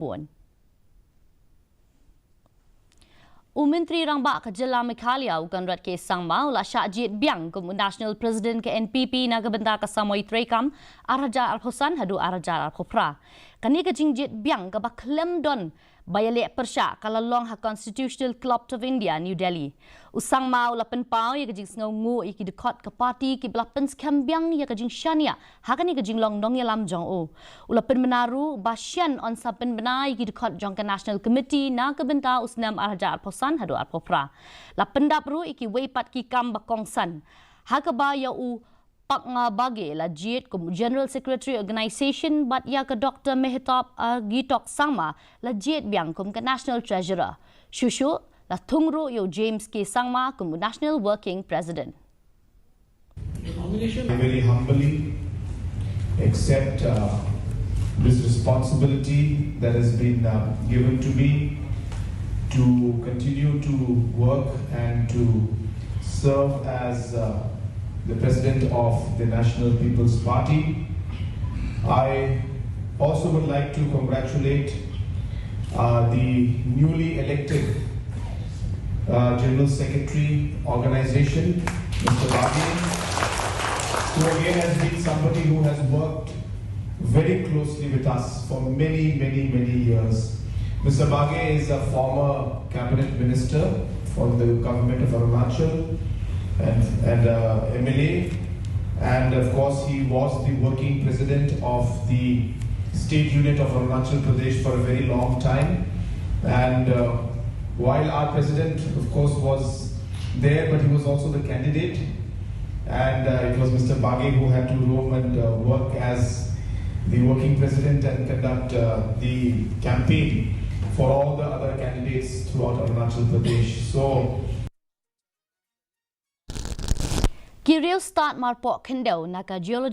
Puan. Menteri Rangba Kejala Mekhalia Conrad ke Sangma ula Shah Jied Biang kum National President ke NPP naga benda ka Samoi Trekam Araja Al-Husan hadu Araja Al-Khopra. Kani ke Jied Biang ka baklem don bayale persya kala long ha Constitutional Club of India New Delhi. Usangma ula penpau ya kejing sngu iki dekot ke parti ki belapen skambiang ya kejing syania ha kani kejing long dong ya lam jong o. Ula pen menaru basyan on sapen benai iki dekot jong ke National Committee na ke benda usnam Araja Al-Husan hadu Al-Khopra. La pendap ru iki weipat ki kam bakongsan. Ha ke ba ya u Pak bagi la Jied kum General Secretary Organisation bat ya ke Dr. Mehtap Gitok Sangma la Jied Biang kum ke National Treasurer. Shushu la Thungru yo James ke Sangma kum National Working President. I very humbly accept this responsibility that has been given to me to continue to work and to serve as the President of the National People's Party. I also would like to congratulate the newly elected General Secretary Organization, Mr. Biang, who again has been somebody who has worked very closely with us for many years. Mr. Biang is a former cabinet minister for the government of Arunachal and MLA, and of course he was the working president of the state unit of Arunachal Pradesh for a very long time. And while our president of course was there, but he was also the candidate, and it was Mr. Biang who had to roam and work as the working president and conduct the campaign for all the other candidates throughout Arunachal Pradesh. So Kiriel start marpok kendau naka geology